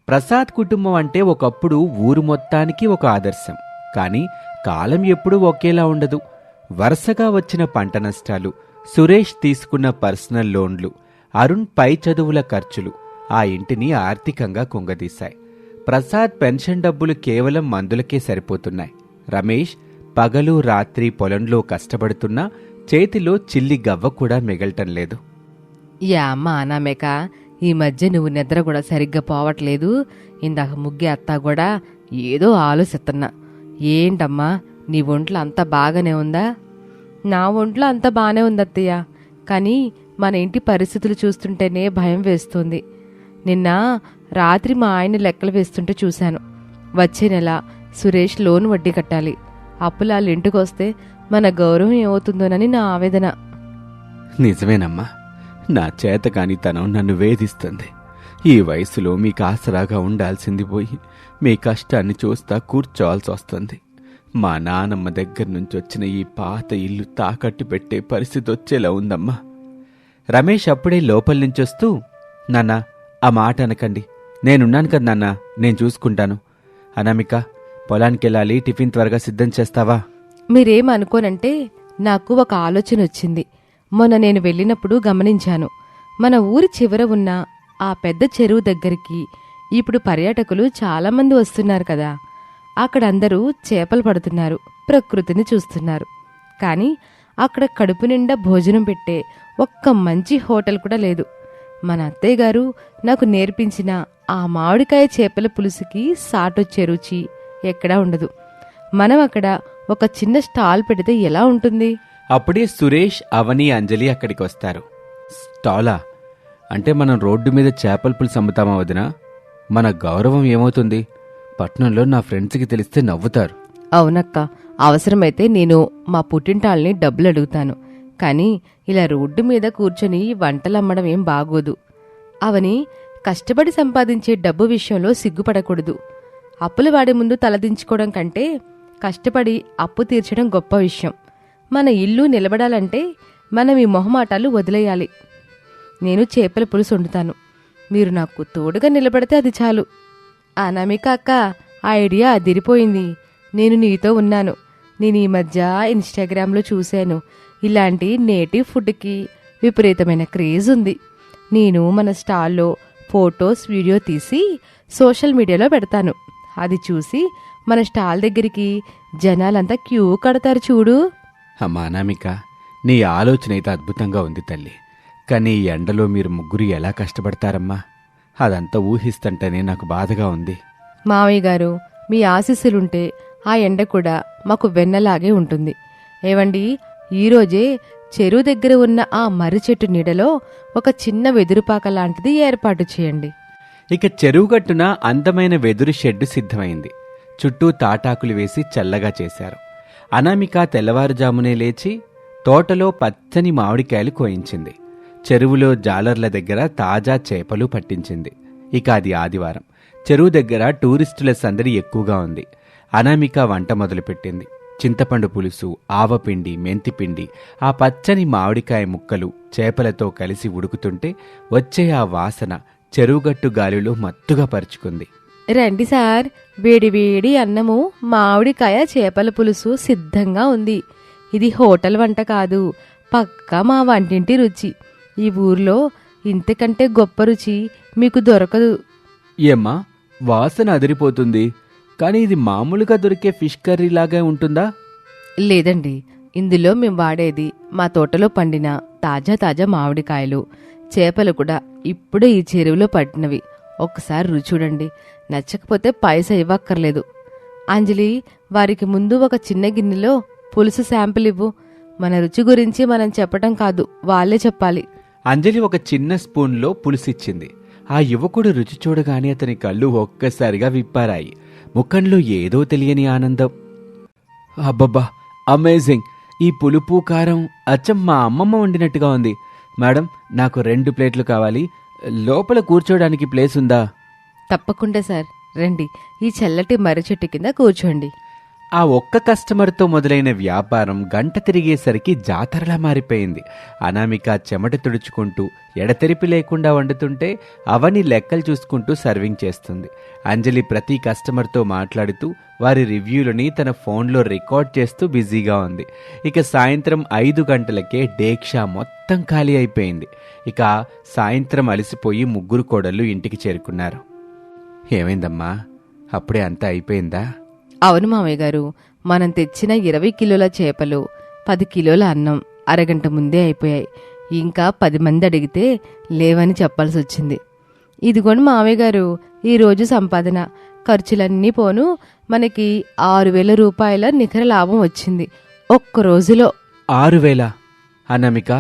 ప్రసాద్ కుటుంబం అంటే ఒకప్పుడు ఊరు మొత్తానికి ఒక ఆదర్శం. కానీ కాలం ఎప్పుడూ ఒకేలా ఉండదు. వరుసగా వచ్చిన పంట నష్టాలు, సురేష్ తీసుకున్న పర్సనల్ లోన్లు, అరుణ్ పై చదువుల ఖర్చులు ఆ ఇంటిని ఆర్థికంగా కుంగదీశాయి. ప్రసాద్ పెన్షన్ డబ్బులు కేవలం మందులకే సరిపోతున్నాయి. రమేష్ పగలు రాత్రి పొలంలో కష్టపడుతున్నా చేతిలో చిల్లి గవ్వ కూడా మిగలటం లేదు. అమ్మా అనామేక, ఈ మధ్య నువ్వు నిద్ర కూడా సరిగ్గా పోవట్లేదు. ఇందాక ముగ్గే అత్త కూడా ఏదో ఆలోచిస్తున్నా. ఏంటమ్మా, నీ ఒంట్లో అంతా బాగానే ఉందా? నా ఒంట్లో అంతా బాగానే ఉంది అత్తయ్య, కానీ మన ఇంటి పరిస్థితులు చూస్తుంటేనే భయం వేస్తుంది. నిన్న రాత్రి మా ఆయన లెక్కలు వేస్తుంటే చూశాను. వచ్చే నెల సురేష్ లోన్ వడ్డీ కట్టాలి. అప్పులాళ్ళు ఇంటికి వస్తే మన గౌరవం ఏమవుతుందోనని నా ఆవేదన. నిజమేనమ్మా, నా చేతకానితనం నన్ను వేధిస్తుంది. ఈ వయసులో మీకు ఆసరాగా ఉండాల్సింది పోయి మీ కష్టాన్ని చూస్తా కూర్చోవాల్సి వస్తుంది. మా నానమ్మ దగ్గర నుంచి వచ్చిన ఈ పాత ఇల్లు తాకట్టు పెట్టే పరిస్థితి వచ్చేలా ఉందమ్మా. రమేష్ అప్పుడే లోపల నుంచొస్తూ, నాన్నా ఆ మాట అనకండి, నేనున్నాను కదా నాన్నా, నేను చూసుకుంటాను. అనామిక, పొలానికెళ్ళాలి, టిఫిన్ త్వరగా సిద్ధం చేస్తావా? మీరేమనుకోనంటే నాకు ఒక ఆలోచన వచ్చింది. మొన్న నేను వెళ్ళినప్పుడు గమనించాను. మన ఊరి చివర ఉన్న ఆ పెద్ద చెరువు దగ్గరికి ఇప్పుడు పర్యాటకులు చాలామంది వస్తున్నారు కదా. అక్కడందరూ చేపలు పడుతున్నారు, ప్రకృతిని చూస్తున్నారు. కానీ అక్కడ కడుపు నిండా భోజనం పెట్టే ఒక్క మంచి హోటల్ కూడా లేదు. మన అత్తయ్య గారు నాకు నేర్పించిన ఆ మామిడికాయ చేపల పులుసుకి సాటొచ్చే రుచి ఎక్కడా ఉండదు. మనం అక్కడ ఒక చిన్న స్టాల్ పెడితే ఎలా ఉంటుంది? అప్పుడే సురేష్, అవని, అంజలి అక్కడికి వస్తారు. స్టాలా అంటే మనం రోడ్డు మీద చేపల పులుసు అమ్ముతామా వదినా? మన గౌరవం ఏమవుతుంది? పట్నంలో నా ఫ్రెండ్స్కి తెలిస్తే నవ్వుతారు. అవునక్క, అవసరమైతే నేను మా పుట్టింటాల్ని డబ్బులు అడుగుతాను. కానీ ఇలా రోడ్డు మీద కూర్చొని వంటలమ్మడం ఏం బాగోదు. అవని కష్టపడి సంపాదించే డబ్బు విషయంలో సిగ్గుపడకూడదు. అప్పులు వాడే ముందు తలదించుకోవడం కంటే కష్టపడి అప్పు తీర్చడం గొప్ప విషయం. మన ఇల్లు నిలబడాలంటే మనం ఈ మొహమాటాలు వదిలేయాలి. నేను చేపల పులుసు వండుతాను, మీరు నాకు తోడుగా నిలబడితే అది చాలు. అనామిక అక్క, ఆ ఐడియా అదిరిపోయింది. నేను నీతో ఉన్నాను. నేను ఈ మధ్య ఇన్స్టాగ్రామ్లో చూశాను, ఇలాంటి నేటివ్ ఫుడ్కి విపరీతమైన క్రేజ్ ఉంది. నేను మన స్టాల్లో ఫొటోస్, వీడియో తీసి సోషల్ మీడియాలో పెడతాను. అది చూసి మన స్టాల్ దగ్గరికి జనాలంతా క్యూ కడతారు చూడు. అమ్మా అనామిక, నీ ఆలోచన అయితే అద్భుతంగా ఉంది తల్లి. కానీ ఈ ఎండలో మీరు ముగ్గురు ఎలా కష్టపడతారమ్మా? అదంతా ఊహిస్తుంటేనే నాకు బాధగా ఉంది. మావయ్య గారు, మీ ఆశీస్సులుంటే ఆ ఎండ కూడా మాకు వెన్నలాగే ఉంటుంది. ఏవండి, ఈరోజే చెరువు దగ్గర ఉన్న ఆ మర్రి చెట్టు నీడలో ఒక చిన్న వెదురుపాక లాంటిది ఏర్పాటు చేయండి. ఇక చెరువు గట్టున అందమైన వెదురు షెడ్డు సిద్ధమైంది. చుట్టూ తాటాకులు వేసి చల్లగా చేశారు. అనామిక తెల్లవారుజామునే లేచి తోటలో పచ్చని మామిడికాయలు కోయించింది. చెరువులో జాలర్ల దగ్గర తాజా చేపలు పట్టించింది. ఇక అది ఆదివారం. చెరువు దగ్గర టూరిస్టుల సందడి ఎక్కువగా ఉంది. అనామిక వంట మొదలుపెట్టింది. చింతపండు పులుసు, ఆవపిండి, మెంతిపిండి, ఆ పచ్చని మామిడికాయ ముక్కలు చేపలతో కలిసి ఉడుకుతుంటే వచ్చే ఆ వాసన చెరువుగట్టు గాలిలో మత్తుగా పరుచుకుంది. రండి సార్, వేడి వేడి అన్నము, మామిడికాయ చేపల పులుసు సిద్ధంగా ఉంది. ఇది హోటల్ వంట కాదు, పక్కా మా వంటింటి రుచి. ఈ ఊర్లో ఇంతకంటే గొప్ప రుచి మీకు దొరకదు. ఏమ్మా, వాసన అదిరిపోతుంది. కానీ ఇది మామూలుగా దొరికే ఫిష్ కర్రీ లాగా ఉంటుందా? లేదండి, ఇందులో మేము వాడేది మా తోటలో పండిన తాజా తాజా మామిడికాయలు, చేపలు కూడా ఇప్పుడే ఈ చెరువులో పట్టినవి. ఒక్కసారి రుచి చూడండి, నచ్చకపోతే పైసా ఇవ్వక్కర్లేదు. అంజలి, వారికి ముందు ఒక చిన్న గిన్నెలో పులుసు శాంపిల్ ఇవ్వు. మన రుచి గురించి మనం చెప్పటం కాదు, వాళ్ళే చెప్పాలి. అంజలి ఒక చిన్న స్పూన్లో పులుసిచ్చింది. ఆ యువకుడు రుచి చూడగానే అతని కళ్ళు ఒక్కసారిగా విప్పారాయి. ముఖంలో ఏదో తెలియని ఆనందం. అబ్బబ్బా, అమేజింగ్! ఈ పులుపు కారం అచ్చం మా అమ్మమ్మ వండినట్టుగా ఉంది. మేడం, నాకు 2 ప్లేట్లు కావాలి. లోపల కూర్చోడానికి ప్లేస్ ఉందా? తప్పకుండా సార్, రండి, ఈ చల్లటి మర్రి చెట్టు కింద కూర్చోండి. ఆ ఒక్క కస్టమర్తో మొదలైన వ్యాపారం గంట తిరిగేసరికి జాతరలా మారిపోయింది. అనామిక చెమట తుడుచుకుంటూ ఎడతెరిపి లేకుండా వండుతుంటే అవని లెక్కలు చూసుకుంటూ సర్వింగ్ చేస్తుంది. అంజలి ప్రతి కస్టమర్తో మాట్లాడుతూ వారి రివ్యూలని తన ఫోన్లో రికార్డ్ చేస్తూ బిజీగా ఉంది. ఇక సాయంత్రం 5 గంటలకే డేక్షా మొత్తం ఖాళీ అయిపోయింది. ఇక సాయంత్రం అలసిపోయి ముగ్గురు కోడళ్ళు ఇంటికి చేరుకున్నారు. ఏమైందమ్మా, అప్పుడే అంతా అయిపోయిందా? అవును మామయ్య గారు, మనం తెచ్చిన 20 కిలోల చేపలు, 10 కిలోల అన్నం అరగంట ముందే అయిపోయాయి. ఇంకా 10 మంది అడిగితే లేవని చెప్పాల్సి వచ్చింది. ఇదిగోండి మామయ్య గారు, ఈరోజు సంపాదన. ఖర్చులన్నీ పోను మనకి 6,000 రూపాయల నికర లాభం వచ్చింది ఒక్క రోజులో. 6,000? అనామిక,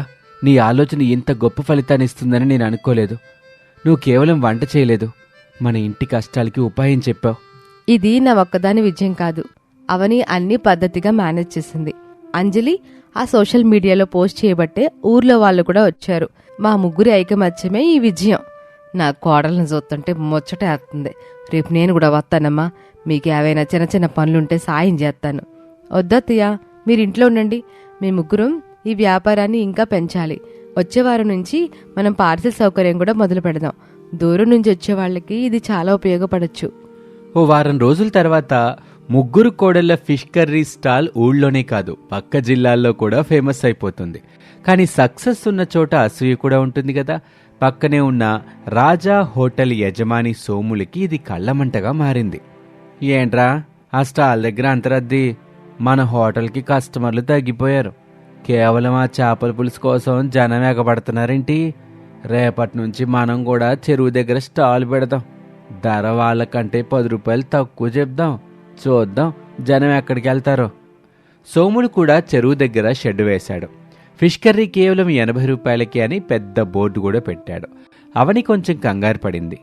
నీ ఆలోచన ఇంత గొప్ప ఫలితాన్ని ఇస్తుందని నేను అనుకోలేదు. నువ్వు కేవలం వంట చేయలేదు, మన ఇంటి కష్టాలకి ఉపాయం చెప్పావు. ఇది నా ఒక్కదాని విజయం కాదు, అవని అన్ని పద్ధతిగా మేనేజ్ చేసింది. అంజలి ఆ సోషల్ మీడియాలో పోస్ట్ చేయబట్టే ఊర్లో వాళ్ళు కూడా వచ్చారు. మా ముగ్గురి ఐకమత్యమే ఈ విజయం. నా కోడలను చూస్తుంటే ముచ్చటేస్తుంది. రేపు నేను కూడా వస్తానమ్మా, మీకు ఏవైనా చిన్న చిన్న పనులుంటే సాయం చేస్తాను. వద్దత్తయ్య, మీరింట్లో ఉండండి. మీ ముగ్గురం ఈ వ్యాపారాన్ని ఇంకా పెంచాలి. వచ్చేవారం నుంచి మనం పార్సిల్ సౌకర్యం కూడా మొదలు పెడదాం. దూరం నుంచి వచ్చే వాళ్ళకి ఇది చాలా ఉపయోగపడచ్చు. ఓ వారం రోజుల తర్వాత ముగ్గురు కోడళ్ల ఫిష్ కర్రీ స్టాల్ ఊళ్ళోనే కాదు పక్క జిల్లాల్లో కూడా ఫేమస్ అయిపోతుంది. కానీ సక్సెస్ ఉన్న చోట అసూయ కూడా ఉంటుంది కదా. పక్కనే ఉన్న రాజా హోటల్ యజమాని సోములకి ఇది కళ్ళమంటగా మారింది. ఏంట్రా ఆ స్టాల్ దగ్గర అంతరద్ది? మన హోటల్కి కస్టమర్లు తగ్గిపోయారు. కేవలం ఆ చేపల పులుసు కోసం జనం ఎగబడుతున్నారేంటి? రేపటి నుంచి మనం కూడా చెరువు దగ్గర స్టాల్ పెడదాం. ధర వాళ్ళకంటే 10 రూపాయలు తక్కువ చెప్దాం. చూద్దాం జనం ఎక్కడికి వెళ్తారో. సోములు కూడా చెరువు దగ్గర షెడ్ వేశాడు. ఫిష్ కర్రీ కేవలం 80 రూపాయలకి అని పెద్ద బోర్డు కూడా పెట్టాడు. అవని కొంచెం కంగారు పడింది.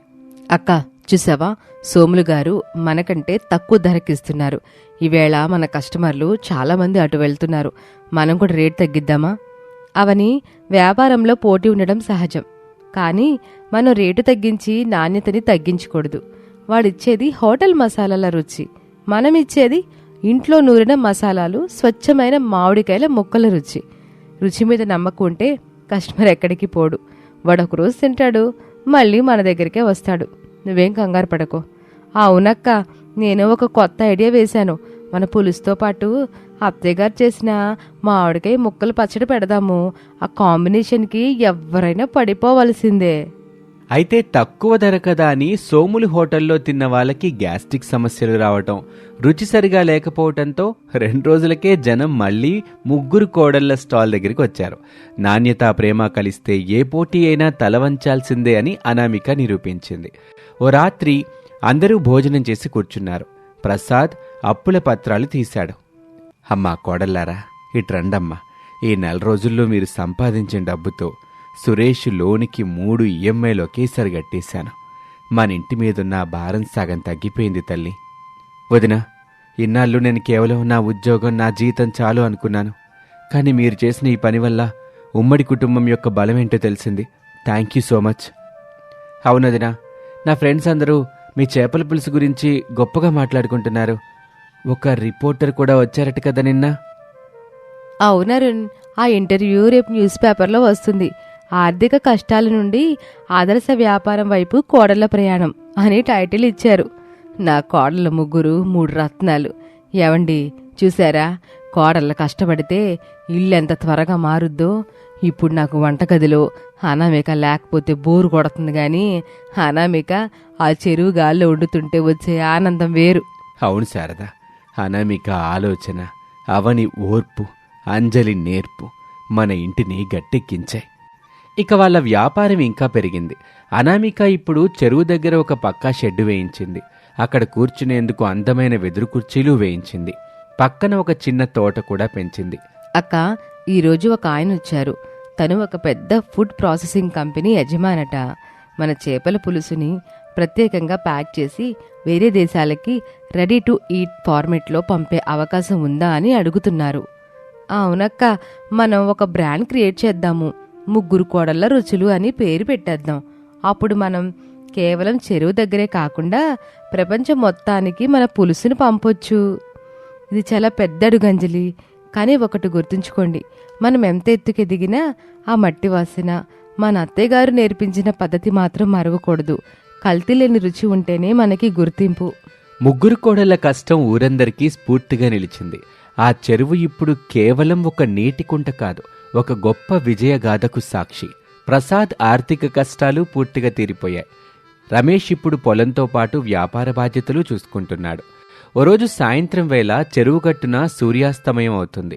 అక్క, చూసావా, సోములు గారు మనకంటే తక్కువ ధరకిస్తున్నారు. ఈవేళ మన కస్టమర్లు చాలా మంది అటు వెళ్తున్నారు. మనం కూడా రేట్ తగ్గిద్దామా? అవని వ్యాపారంలో పోటీ ఉండడం సహజం, కానీ మనం రేటు తగ్గించి నాణ్యతని తగ్గించకూడదు. వాడిచ్చేది హోటల్ మసాలాల రుచి, మనమిచ్చేది ఇంట్లో నూరిన మసాలాలు, స్వచ్ఛమైన మామిడికాయల ముక్కల రుచి. రుచి మీద నమ్మకం ఉంటే కస్టమర్ ఎక్కడికి పోడు. వాడు ఒక రోజు తింటాడు, మళ్ళీ మన దగ్గరికే వస్తాడు. నువ్వేం కంగారు పడకో. అవునక్క, నేను ఒక కొత్త ఐడియా వేశాను. మన పులుసుతో పాటు అత్తయ్య గారు చేసిన మామిడికాయ ముక్కలు పచ్చడి పెడదాము. ఆ కాంబినేషన్కి ఎవరైనా పడిపోవలసిందే. అయితే తక్కువ ధర కదా అని సోములు హోటల్లో తిన్న వాళ్ళకి గ్యాస్ట్రిక్ సమస్యలు రావటం, రుచి సరిగా లేకపోవటంతో 2 రోజులకే జనం మళ్ళీ ముగ్గురు కోడళ్ల స్టాల్ దగ్గరికి వచ్చారు. నాణ్యత ప్రేమ కలిస్తే ఏ పోటీ అయినా తలవంచాల్సిందే అని అనామిక నిరూపించింది. ఓ రాత్రి అందరూ భోజనం చేసి కూర్చున్నారు. ప్రసాద్ అప్పుల పత్రాలు తీశాడు. అమ్మా కోడల్లారా, ఇట్రండమ్మా. ఈ 4 రోజుల్లో మీరు సంపాదించిన డబ్బుతో సురేష్ లోనికి 3 ఈఎంఐలు ఒకేసారి కట్టేశాను. మన ఇంటి మీదున్న భారం సగం తగ్గిపోయింది తల్లి. వదినా, ఇన్నాళ్ళు నేను కేవలం నా ఉద్యోగం, నా జీతం చాలు అనుకున్నాను. కానీ మీరు చేసిన ఈ పని వల్ల ఉమ్మడి కుటుంబం యొక్క బలమేంటో తెలిసింది. Thank you so much. అవునదినా, నా ఫ్రెండ్స్ అందరూ మీ చేపల పులుసు గురించి గొప్పగా మాట్లాడుకుంటున్నారు. ఒక రిపోర్టర్ కూడా వచ్చారట కదా నిన్న? అవునరుణ్, ఆ ఇంటర్వ్యూ రేపు న్యూస్ పేపర్లో వస్తుంది. ఆర్థిక కష్టాల నుండి ఆదర్శ వ్యాపారం వైపు కోడళ్ల ప్రయాణం అని టైటిల్ ఇచ్చారు. నా కోడళ్ళ ముగ్గురు 3 రత్నాలు. ఏవండి, చూసారా, కోడళ్ళ కష్టపడితే ఇల్లు ఎంత త్వరగా మారుద్దో. ఇప్పుడు నాకు వంటగదిలో అనామిక లేకపోతే బోరు కొడుతుంది, కానీ అనామిక ఆ చెరువు గాల్లో వండుతుంటే వచ్చే ఆనందం వేరు. అవును శారదా, అనామిక ఆలోచన, అవని ఓర్పు, అంజలి నేర్పు మన ఇంటిని గట్టెక్కించాయి. ఇక వాళ్ళ వ్యాపారం ఇంకా పెరిగింది. అనామిక ఇప్పుడు చెరువు దగ్గర ఒక పక్కా షెడ్డు వేయించింది. అక్కడ కూర్చునేందుకు అందమైన వెదురు కుర్చీలు వేయించింది. పక్కన ఒక చిన్న తోట కూడా పెంచింది. అక్క, ఈరోజు ఒక ఆయన వచ్చారు. తను ఒక పెద్ద ఫుడ్ ప్రాసెసింగ్ కంపెనీ యజమానట. మన చేపల పులుసుని ప్రత్యేకంగా ప్యాక్ చేసి వేరే దేశాలకి రెడీ టు ఈట్ ఫార్మెట్లో పంపే అవకాశం ఉందా అని అడుగుతున్నారు. అవునక్క, మనం ఒక బ్రాండ్ క్రియేట్ చేద్దాము. ముగ్గురు కోడళ్ళ రుచులు అని పేరు పెట్టేద్దాం. అప్పుడు మనం కేవలం చెరువు దగ్గరే కాకుండా ప్రపంచం మొత్తానికి మన పులుసుని పంపొచ్చు. ఇది చాలా పెద్ద అడుగు అంజలి. కానీ ఒకటి గుర్తుంచుకోండి, మనం ఎంత ఎత్తుకు ఎదిగినా ఆ మట్టి వాసన, మన అత్తయ్య గారు నేర్పించిన పద్ధతి మాత్రం మరవకూడదు. కల్తీ లేని రుచి ఉంటేనే మనకి గుర్తింపు. ముగ్గురు కోడళ్ల కష్టం ఊరందరికీ స్ఫూర్తిగా నిలిచింది. ఆ చెరువు ఇప్పుడు కేవలం ఒక నీటి కుంట కాదు, ఒక గొప్ప విజయగాథకు సాక్షి. ప్రసాద్ ఆర్థిక కష్టాలు పూర్తిగా తీరిపోయాయి. రమేష్ ఇప్పుడు పొలంతో పాటు వ్యాపార బాధ్యతలు చూసుకుంటున్నాడు. ఓ రోజు సాయంత్రం వేళ చెరువు గట్టున సూర్యాస్తమయం అవుతుంది.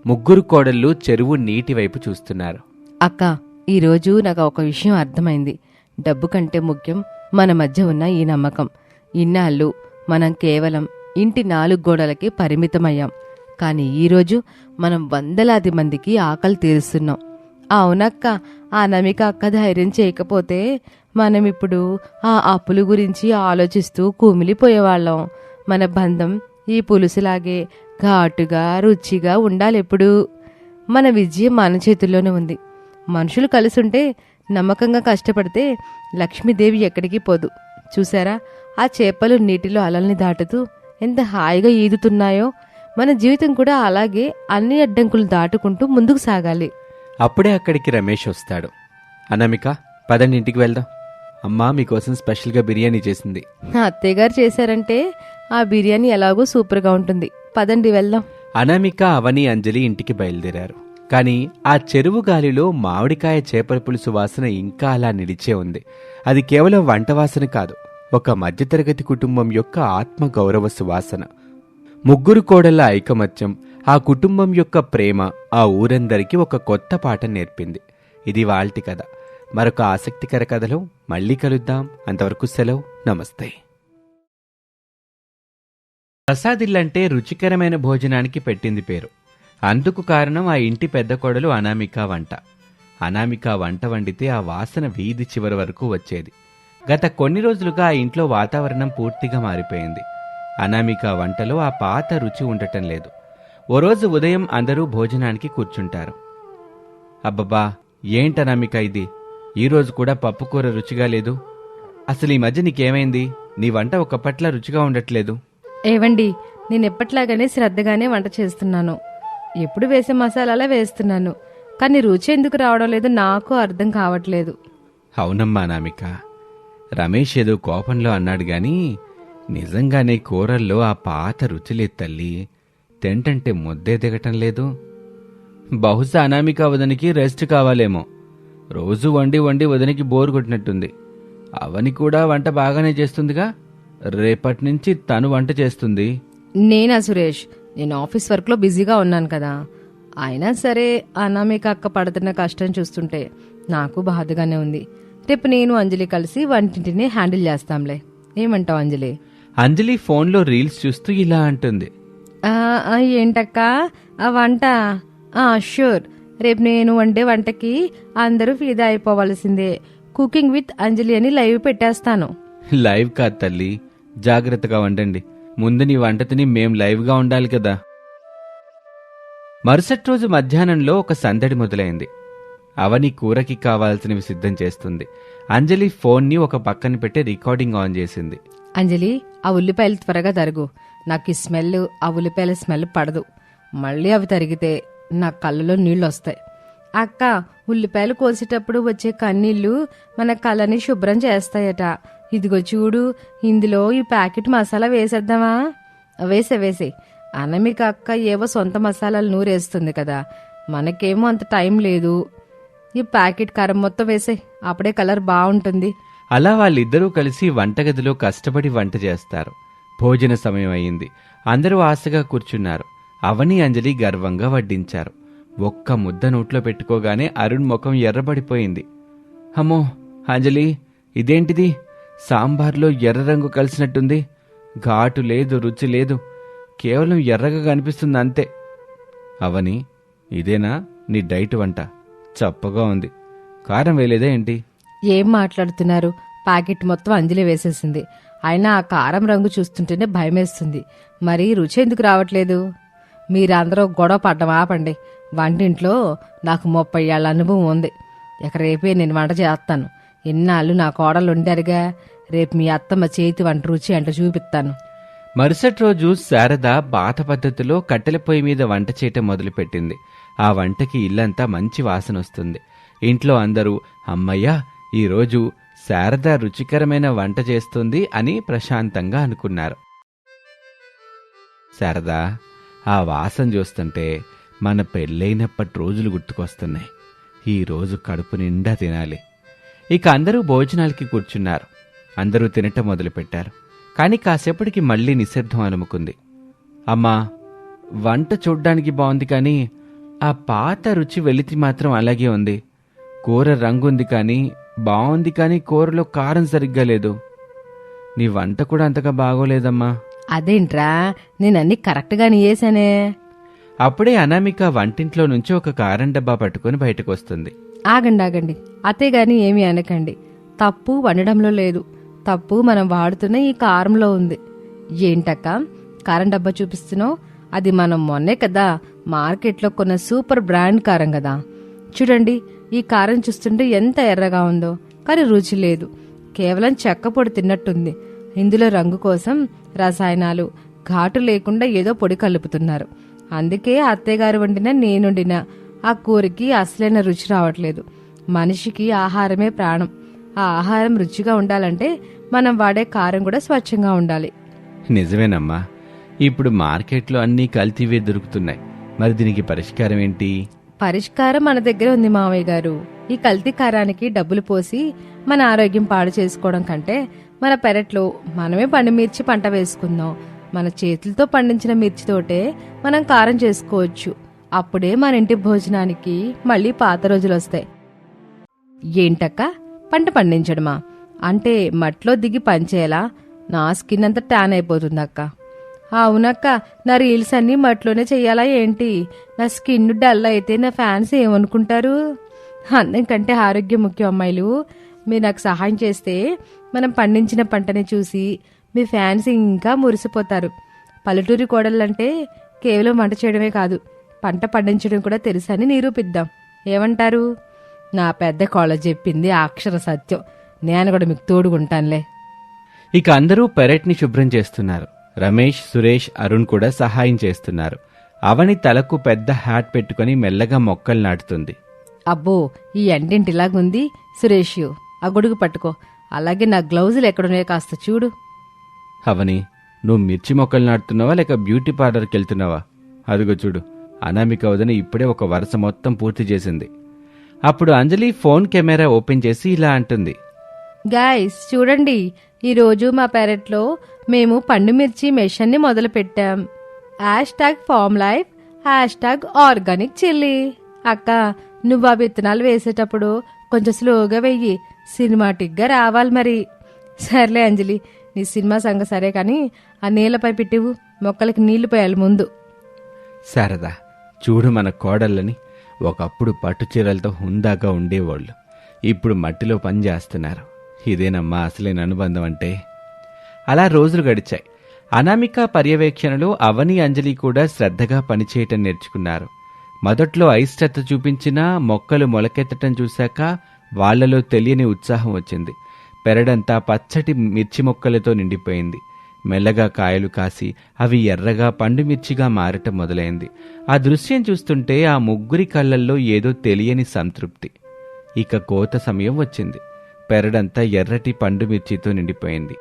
ముగ్గురు కోడళ్ళు చెరువు నీటి వైపు చూస్తున్నారు. అక్క, ఈరోజు నాకు ఒక విషయం అర్థమైంది. డబ్బు కంటే ముఖ్యం మన మధ్య ఉన్న ఈ నమ్మకం. ఇన్నాళ్ళు మనం కేవలం ఇంటి 4 గోడలకి పరిమితమయ్యాం. కానీ ఈరోజు మనం వందలాది మందికి ఆకలి తీరుస్తున్నాం. అవునక్క, ఆ నమిక అక్క ధైర్యం చేయకపోతే మనం ఇప్పుడు ఆ అప్పుల గురించి ఆలోచిస్తూ కుమిలిపోయేవాళ్ళం. మన బంధం ఈ పులుసులాగే ఘాటుగా రుచిగా ఉండాలెప్పుడు. మన విజయం మన చేతుల్లోనే ఉంది. మనుషులు కలిసుంటే, నమ్మకంగా కష్టపడితే లక్ష్మీదేవి ఎక్కడికి పోదు. చూసారా, ఆ చేపలు నీటిలో అలల్ని దాటుతూ ఎంత హాయిగా ఈదుతున్నాయో. మన జీవితం కూడా అలాగే అన్ని అడ్డంకులు దాటుకుంటూ ముందుకు సాగాలి. అప్పుడే అక్కడికి రమేష్ వస్తాడు. అనామిక, పదండి ఇంటికి వెళ్దాం. అమ్మా మీకోసం స్పెషల్గా బిర్యానీ చేసింది. నా అత్తయ్య గారు చేశారంటే ఆ బిర్యానీ ఎలాగో సూపర్గా ఉంటుంది. పదండి వెళ్దాం. అనామిక, అవని, అంజలి ఇంటికి బయలుదేరారు. కానీ ఆ చెరువు గాలిలో మామిడికాయ చేపల పులుసు వాసన ఇంకా అలా నిలిచే ఉంది. అది కేవలం వంట వాసన కాదు, ఒక మధ్యతరగతి కుటుంబం యొక్క ఆత్మ గౌరవ సువాసన. ముగ్గురు కోడళ్ల ఐకమత్యం, ఆ కుటుంబం యొక్క ప్రేమ ఆ ఊరందరికీ ఒక కొత్త పాఠం నేర్పింది. ఇది వాల్టి కథ. మరొక ఆసక్తికర కథలో మళ్ళీ కలుద్దాం. అంతవరకు సెలవు, నమస్తే. ప్రసాద్ ఇల్లంటే రుచికరమైన భోజనానికి పెట్టింది పేరు. అందుకు కారణం ఆ ఇంటి పెద్ద కోడలు అనామిక వంట. అనామిక వంట వండితే ఆ వాసన వీధి చివరి వరకు వచ్చేది. గత కొన్ని రోజులుగా ఆ ఇంట్లో వాతావరణం పూర్తిగా మారిపోయింది. అనామిక వంటలో ఆ పాత రుచి ఉండటం లేదు. ఓ రోజు ఉదయం అందరూ భోజనానికి కూర్చుంటారు. అబ్బబ్బా, ఏంటనామిక ఇది? ఈరోజు కూడా పప్పుకూర రుచిగా లేదు. అసలు ఈ మధ్య నీకేమైంది? నీ వంట ఒకప్పట్లా రుచిగా ఉండట్లేదు. ఏవండి, నేను ఎప్పట్లాగానే శ్రద్ధగానే వంట చేస్తున్నాను. ఎప్పుడు వేసే మసాలాలా వేస్తున్నాను. కానీ రుచి ఎందుకు రావడం లేదు నాకు అర్థం కావట్లేదు. అవునమ్మా అనామిక, రమేష్ ఏదో కోపంలో అన్నాడు గాని నిజంగానే కూరల్లో ఆ పాత రుచిలేదు తల్లి. తింటంటే ముద్దే దిగటం లేదు. బహుశా అనామిక వదనికి రెస్ట్ కావాలేమో. రోజు వండి వండి వదనికి బోరు కొట్టినట్టుంది. అవని కూడా వంట బాగానే చేస్తుందిగా. రేపటి నుంచి తను వంట చేస్తుంది. నేనా సురేష్, నేను ఆఫీస్ వర్క్లో బిజీగా ఉన్నాను కదా. అయినా సరే అనామిక అక్క పడుతున్న కష్టం చూస్తుంటే నాకు బాధగానే ఉంది. రేపు నేను అంజలి కలిసి వంటింటిని హ్యాండిల్ చేస్తాంలే. ఏమంటావు అంజలి? అంజలి ఫోన్లో రీల్స్ చూస్తూ ఇలా అంటుంది. ఏంటక్క ఆ వంట? షూర్, రేపు నేను వండే వంటకి అందరూ ఫిదా అయిపోవాల్సిందే. కుకింగ్ విత్ అంజలి అని లైవ్ పెట్టేస్తాను. లైవ్ కాదు తల్లి, జాగ్రత్తగా వండండి. ముందు నీ వంట తిని మేం లైవ్గా ఉండాలి కదా. మరుసటి రోజు మధ్యాహ్నంలో ఒక సందడి మొదలైంది. అవని కూరకి కావాల్సినవి సిద్ధం చేస్తుంది. అంజలి ఫోన్ని ఒక పక్కన పెట్టి రికార్డింగ్ ఆన్ చేసింది. అంజలి, ఆ ఉల్లిపాయలు త్వరగా తరుగు. నాకు ఈ స్మెల్, ఆ ఉల్లిపాయల స్మెల్ పడదు. మళ్ళీ అవి తరిగితే నా కళ్ళలో నీళ్ళు వస్తాయి. అక్క, ఉల్లిపాయలు కోసేటప్పుడు వచ్చే కన్నీళ్లు మన కళ్ళని శుభ్రం చేస్తాయట. ఇదిగో చూడు, ఇందులో ఈ ప్యాకెట్ మసాలా వేసేద్దామా? వేసే అనామిక అక్క ఏవో సొంత మసాలాలు నూరేస్తుంది కదా, మనకేమో అంత టైం లేదు. ఈ ప్యాకెట్ కారం మొత్తం వేసే, అప్పుడే కలర్ బాగుంటుంది. అలా వాళ్ళిద్దరూ కలిసి వంటగదిలో కష్టపడి వంట చేస్తారు. భోజన సమయం అయింది. అందరూ ఆశగా కూర్చున్నారు. అవని, అంజలి గర్వంగా వడ్డించారు. ఒక్క ముద్ద నోట్లో పెట్టుకోగానే అరుణ్ ముఖం ఎర్రబడిపోయింది. అమ్మో అంజలి, ఇదేంటిది? సాంబార్లో ఎర్ర రంగు కలిసినట్టుంది. ఘాటు లేదు, రుచి లేదు, కేవలం ఎర్రగా కనిపిస్తుంది అంతే. అవని, ఇదేనా నీ డైట్ వంట? చప్పగా ఉంది. కారం వేయలేదా ఏంటి? ఏం మాట్లాడుతున్నారు? ప్యాకెట్ మొత్తం అంజలి వేసేసింది. అయినా ఆ కారం రంగు చూస్తుంటేనే భయమేస్తుంది. మరి రుచి ఎందుకు రావట్లేదు? మీరందరూ గొడవ పడ్డం ఆపండి. వంటింట్లో నాకు 30 ఏళ్ల అనుభవం ఉంది. ఇక రేపే నేను వంట చేస్తాను. ఎన్నాళ్ళు నా కోడలు ఉండారుగా. రేపు మీ అత్తమ్మ చేతి వంట రుచి అంటే చూపిస్తాను. మరుసటి రోజు శారద పాత పద్ధతిలో కట్టెల పొయ్యి మీద వంట చేయటం మొదలుపెట్టింది. ఆ వంటకి ఇల్లంతా మంచి వాసన వస్తుంది. ఇంట్లో అందరూ అమ్మయ్యా, ఈరోజు శారద రుచికరమైన వంట చేస్తుంది అని ప్రశాంతంగా అనుకున్నారు. శారదా, ఆ వాసన చూస్తుంటే మన పెళ్ళైనప్పటి రోజులు గుర్తుకొస్తున్నాయి. ఈరోజు కడుపు నిండా తినాలి. ఇక అందరూ భోజనాలకి కూర్చున్నారు. అందరూ తినటం మొదలుపెట్టారు. కాని కాసేపటికి మళ్లీ నిశ్శబ్దం అలుముకుంది. అమ్మా, వంట చూడ్డానికి బాగుంది, కానీ ఆ పాత రుచి వెలితి మాత్రం అలాగే ఉంది. కూర రంగుంది కానీ బాగుంది, కానీ కూరలో కారం సరిగ్గా లేదు. నీ వంట కూడా అంతగా బాగోలేదమ్మా. అదేంట్రా, నేనన్నీ కరెక్ట్గానే చేశానే. అప్పుడే అనామిక వంటింట్లో నుంచి ఒక కారం డబ్బా పట్టుకుని బయటకు వస్తుంది. ఆగండి, అతే గాని ఏమీ అనకండి. తప్పు వండడంలో లేదు, తప్పు మనం వాడుతున్న ఈ కారంలో ఉంది. ఏంటక్క కారం డబ్బా చూపిస్తున్నావు? అది మనం మొన్నే కదా మార్కెట్లో కొన్న సూపర్ బ్రాండ్ కారం కదా. చూడండి, ఈ కారం చూస్తుంటే ఎంత ఎర్రగా ఉందో, కానీ రుచి లేదు. కేవలం చెక్క పొడి తిన్నట్టుంది. ఇందులో రంగు కోసం రసాయనాలు, ఘాటు లేకుండా ఏదో పొడి కలుపుతున్నారు. అందుకే అత్తయ్యగారు వండిన నేనుండిన ఆ కూరకి అసలైన రుచి రావట్లేదు. మనిషికి ఆహారమే ప్రాణం. ఆ ఆహారం రుచిగా ఉండాలంటే మనం వాడే కారం కూడా స్వచ్ఛంగా ఉండాలి. నిజమేనమ్మా. ఇప్పుడు మార్కెట్లో అన్నీ కల్తీవే దొరుకుతున్నాయి. మరి దీనికి పరిష్కారం ఏంటి? పరిష్కారం మన దగ్గర ఉంది మావయ్య గారు. ఈ కల్తీ కారానికి డబ్బులు పోసి మన ఆరోగ్యం పాడు చేసుకోవడం కంటే మన పెరట్లో మనమే పండుమిర్చి పంట వేసుకుందాం. మన చేతులతో పండించిన మిర్చితోటే మనం కారం చేసుకోవచ్చు. అప్పుడే మన ఇంటి భోజనానికి మళ్ళీ పాత రోజులు వస్తాయి. ఏంటక్క, పంట పండించడమా? అంటే మట్లో దిగి పనిచేయాలా? నా స్కిన్ అంతా ట్యాన్ అయిపోతుంది అక్క. అవునక్క, నా రీల్స్ అన్నీ మట్లోనే చెయ్యాలా ఏంటి? నా స్కిన్ డల్ అయితే నా ఫ్యాన్స్ ఏమనుకుంటారు? అందరికంటే ఆరోగ్యం ముఖ్యం అమ్మాయిలు. మీరు నాకు సహాయం చేస్తే మనం పండించిన పంటని చూసి మీ ఫ్యాన్స్ ఇంకా మురిసిపోతారు. పల్లెటూరి కోడళ్ళంటే కేవలం వంట చేయడమే కాదు, పంట పండించడం కూడా తెలుసని నిరూపిద్దాం. ఏమంటారు? నా పెద్ద కోళ్ళ చెప్పింది అక్షర సత్యం. నేను కూడా మీకు తోడుగుంటానులే. ఇక అందరూ పెరట్ని శుభ్రం చేస్తున్నారు. రమేష్, సురేష్, అరుణ్ కూడా సహాయం చేస్తున్నారు. అవని తలకు పెద్ద హ్యాట్ పెట్టుకుని మెల్లగా మొక్కలు నాటుతుంది. అబ్బో, ఈ ఎంటింటిలాగుంది. సురేష్, ఆ గొడుగు పట్టుకో. అలాగే నా గ్లౌజులు ఎక్కడున్నాయో కాస్త చూడు. అవని, నువ్వు మిర్చి మొక్కలు నాటుతున్నావా లేక బ్యూటీ పార్లర్కి వెళ్తున్నావా? అదిగో చూడు, అనామిక వదిన ఇప్పుడే ఒక వరుస మొత్తం పూర్తి చేసింది. అప్పుడు అంజలి ఫోన్ కెమెరా ఓపెన్ చేసి ఇలా అంటుంది. గాయ్స్ చూడండి, ఈరోజు మా పెరట్లో మేము పండుమిర్చి మెషన్ని మొదలు పెట్టాం. #Farm life, #organic chilli. అక్క, నువ్వు ఆ విత్తనాలు వేసేటప్పుడు కొంచెం స్లోగా వెయ్యి, సినిమాటిక్గా రావాలి మరి. సర్లే అంజలి, నీ సినిమా సంగ సరే కానీ ఆ నీళ్లపై పెట్టివు, మొక్కలకి నీళ్లు పోయాలి ముందు. శారదా, చూడు మన కోడళ్ళని. ఒకప్పుడు పట్టు చీరలతో హుందాగా ఉండేవాళ్ళు, ఇప్పుడు మట్టిలో పని చేస్తున్నారు. ఇదేనమ్మా అసలైన అనుబంధం అంటే. అలా రోజులు గడిచాయి. అనామిక పర్యవేక్షణలో అవని, అంజలి కూడా శ్రద్ధగా పనిచేయటం నేర్చుకున్నారు. మొదట్లో అయిష్టత చూపించినా మొక్కలు మొలకెత్తటం చూశాక వాళ్లలో తెలియని ఉత్సాహం వచ్చింది. పెరడంతా పచ్చటి మిర్చి మొక్కలతో నిండిపోయింది. మెల్లగా కాయలు కాసి అవి ఎర్రగా పండుమిర్చిగా మారటం మొదలైంది. ఆ దృశ్యం చూస్తుంటే ఆ ముగ్గురి కళ్ళల్లో ఏదో తెలియని సంతృప్తి. ఇక కోత సమయం వచ్చింది. పెరడంతా ఎర్రటి పండుమిర్చితో నిండిపోయింది.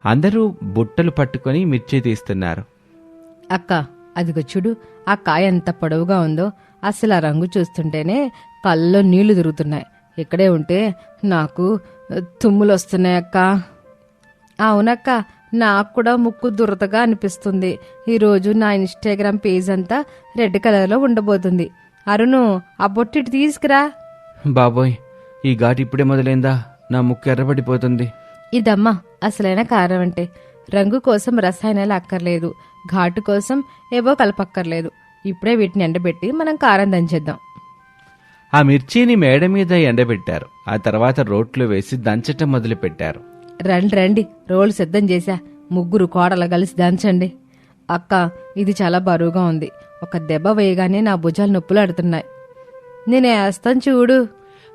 అందరూ బుట్టలు పట్టుకొని మిర్చి తీస్తున్నారు. అక్క, అదిగో చూడు, ఆ కాయ ఎంత పొడవుగా ఉందో. అసలు ఆ రంగు చూస్తుంటేనే కళ్ళలో నీళ్లు తిరుగుతున్నాయి. ఇక్కడే ఉంటే నాకు తుమ్ములు వస్తున్నాయి అక్క. అవునక్క, నాకు కూడా ముక్కు దురదగా అనిపిస్తుంది. ఈరోజు నా ఇన్స్టాగ్రామ్ పేజ్ అంతా రెడ్ కలర్లో ఉండబోతుంది. అరుణు, ఆ బొట్టిటి తీసుకురా. బాబోయ్, ఈ ఘాటు ఇప్పుడే మొదలైందా? నా ముక్కు ఎర్రబడిపోతుంది. ఇదమ్మా అసలైన కారం అంటే. రంగు కోసం రసాయనాలు అక్కర్లేదు, ఘాటు కోసం ఏవో కలపక్కర్లేదు. ఇప్పుడే వీటిని ఎండబెట్టి మనం కారం దంచేద్దాం. ఆ మిర్చిని మేడ మీద ఎండబెట్టారు. ఆ తర్వాత రోట్లో వేసి దంచటం మొదలుపెట్టారు. రండి రండి, రోలు సిద్ధం చేశా. ముగ్గురు కోడలు కలిసి దంచండి. అక్క, ఇది చాలా బరువుగా ఉంది. ఒక దెబ్బ వేయగానే నా భుజాలు నొప్పులు ఆడుతున్నాయి. నేనే వేస్తాను చూడు.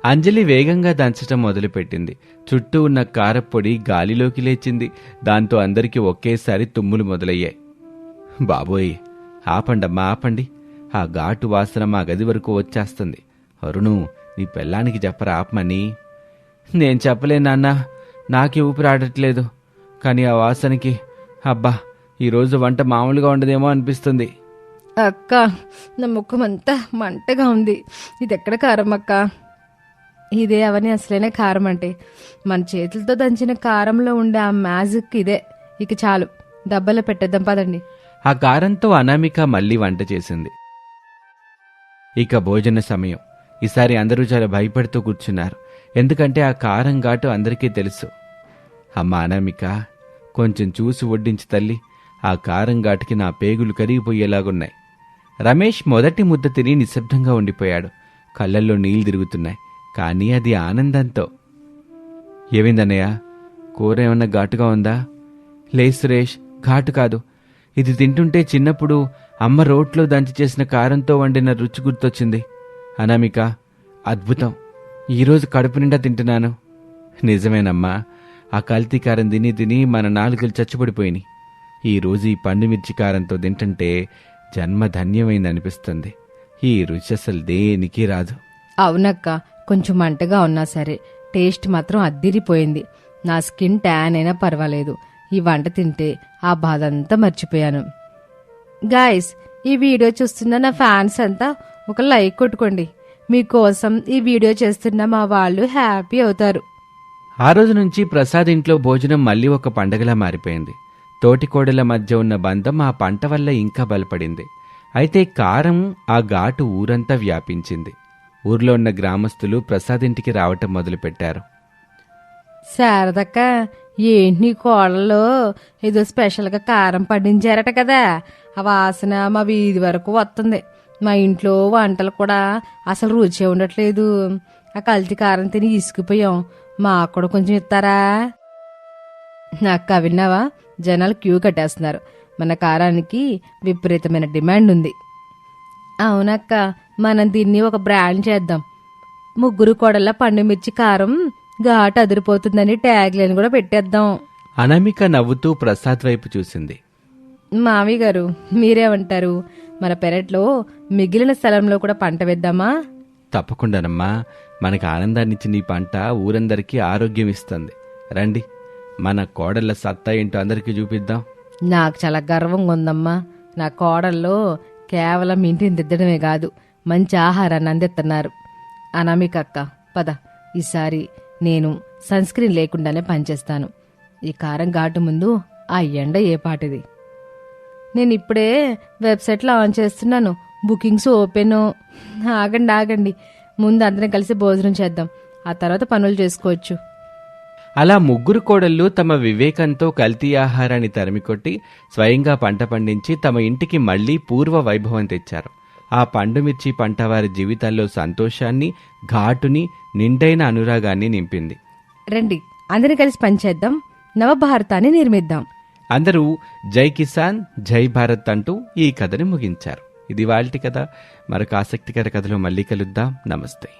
అంజలి వేగంగా దంచటం మొదలుపెట్టింది. చుట్టూ ఉన్న కారప్పొడి గాలిలోకి లేచింది. దాంతో అందరికీ ఒకేసారి తుమ్ములు మొదలయ్యాయి. బాబోయ్, ఆపండమ్మా ఆపండి, ఆ ఘాటు వాసన మా గది వరకు వచ్చేస్తుంది. అరుణు, నీ పెళ్ళానికి చెప్పరా ఆపమని. నేను చెప్పలే నాన్న, నాకే ఊపిరాడట్లేదు. కానీ ఆ వాసనకి అబ్బా, ఈరోజు వంట మామూలుగా ఉండదేమో అనిపిస్తుంది. అక్క, నా ముఖం అంతా మంటగా ఉంది. ఇది ఎక్కడ కారం అక్క? ఇదే అవని అసలైన కారం అంటే. మన చేతులతో దంచిన కారంలో ఉండే ఆ మ్యాజిక్ ఇదే. ఇక చాలు, డబ్బాలో పెట్టేద్దాం పదండి. ఆ కారంతో అనామిక మళ్ళీ వంట చేసింది. ఇక భోజన సమయం. ఈసారి అందరూ చాలా భయపడుతూ కూర్చున్నారు. ఎందుకంటే ఆ కారం ఘాటు అందరికీ తెలుసు. అమ్మా అనామిక, కొంచెం చూసి వడ్డించి తల్లి. ఆ కారం ఘాటుకి నా పేగులు కరిగిపోయేలాగున్నాయి. రమేష్ మొదటి ముద్ద తిని నిశ్శబ్దంగా ఉండిపోయాడు. కళ్ళల్లో నీళ్లు తిరుగుతున్నాయి. కానీ అది ఆనందంతో. ఏమైందన్నయ్య, కూర ఏమన్నా ఘాటుగా ఉందా? లేదు సురేష్, ఘాటు కాదు. ఇది తింటుంటే చిన్నప్పుడు అమ్మ రోట్లో దంచి చేసిన కారంతో వండిన రుచి గుర్తొచ్చింది. అనామిక, అద్భుతం. ఈరోజు కడుపు నిండా తింటున్నాను. నిజమేనమ్మా, ఆ కల్తీ కారం తిని తిని మన నాలుకలు చచ్చిపడిపోయినాయి. ఈరోజు ఈ పండు మిర్చి కారంతో తింటుంటే జన్మ ధన్యమైందనిపిస్తుంది. ఈ రుచి అసలు దేనికి రాదు. అవునక్క, కొంచెం మంటగా ఉన్నా సరే టేస్ట్ మాత్రం అద్దిరిపోయింది. నా స్కిన్ ట్యాన్ అయినా పర్వాలేదు. ఈ వంట తింటే ఆ బాధ అంతా మర్చిపోయాను. గాయస్, ఈ వీడియో చూస్తున్న నా ఫ్యాన్స్ అంతా ఒక లైక్ కొట్టుకోండి. మీకోసం ఈ వీడియో చేస్తున్న మా వాళ్ళు హ్యాపీ అవుతారు. ఆ రోజు నుంచి ప్రసాద్ ఇంట్లో భోజనం మళ్ళీ ఒక పండగలా మారిపోయింది. తోటికోడల మధ్య ఉన్న బంధం ఆ పంట వల్ల ఇంకా బలపడింది. అయితే కారం ఆ ఘాటు ఊరంతా వ్యాపించింది. ఊర్లో ఉన్న గ్రామస్తులు ప్రసాద్ ఇంటికి రావటం మొదలుపెట్టారు. శారదక్క, ఏంటి నీ కోడల్లో ఏదో స్పెషల్గా కారం పండించారట కదా, ఆ వాసన మా వీధి వరకు వస్తుంది. మా ఇంట్లో వంటలు కూడా అసలు రుచి ఉండట్లేదు. ఆ కల్తీ కారం తిని ఇసుకుపోయాం. మాకు కూడా కొంచెం ఇస్తారా? నాకు విన్నావా, జనాలు క్యూ కట్టేస్తున్నారు. మన కారానికి విపరీతమైన డిమాండ్ ఉంది. అవునక్క, మనం దీన్ని ఒక బ్రాండ్ చేద్దాం. ముగ్గురు కోడళ్ళ పండు మిర్చి కారం ఘాటు అదిరిపోతుందని ట్యాగ్ లైన్ కూడా పెట్టేద్దాం. అనామిక నవ్వుతూ ప్రసాద్ వైపు చూసింది. మావి గారు, మీరేమంటారు? మన పెరట్లో మిగిలిన స్థలంలో కూడా పంట వేద్దామా? తప్పకుండానమ్మా, మనకు ఆనందాన్నిచ్చిన ఈ పంట ఊరందరికీ ఆరోగ్యం ఇస్తుంది. రండి, మన కోడళ్ళ సత్తా ఏంటో అందరికీ చూపిద్దాం. నాకు చాలా గర్వంగా ఉందమ్మా. నా కోడల్లో కేవలం ఇంటిని దిద్దడమే కాదు, మంచి ఆహారాన్ని అందిస్తున్నారు. అనామిక అక్క, పద, ఈసారి నేను సన్ స్క్రీన్ లేకుండానే పనిచేస్తాను. ఈ కారం ఘాటు ముందు ఆ ఎండ ఏ పాటిది. నేను ఇప్పుడే వెబ్సైట్ లాంచ్ చేస్తున్నాను. Bookings open. ఆగండి, ముందు అందరం కలిసి భోజనం చేద్దాం. ఆ తర్వాత పనులు చేసుకోవచ్చు. అలా ముగ్గురు కోడళ్ళు తమ వివేకంతో కల్తీ ఆహారాన్ని తరిమికొట్టి స్వయంగా పంట పండించి తమ ఇంటికి మళ్లీ పూర్వ వైభవం తెచ్చారు. ఆ పండుమిర్చి పంట వారి జీవితాల్లో సంతోషాన్ని, ఘాటుని, నిండైన అనురాగాన్ని నింపింది. రండి, అందరం కలిసి పనిచేద్దాం, నవభారతాన్ని నిర్మిద్దాం. అందరూ జై కిసాన్ జై భారత్ అంటూ ఈ కథని ముగించారు. ఇది వాళ్ళటి కథ. మరొక ఆసక్తికర కథలో మళ్ళీ కలుద్దాం. నమస్తే.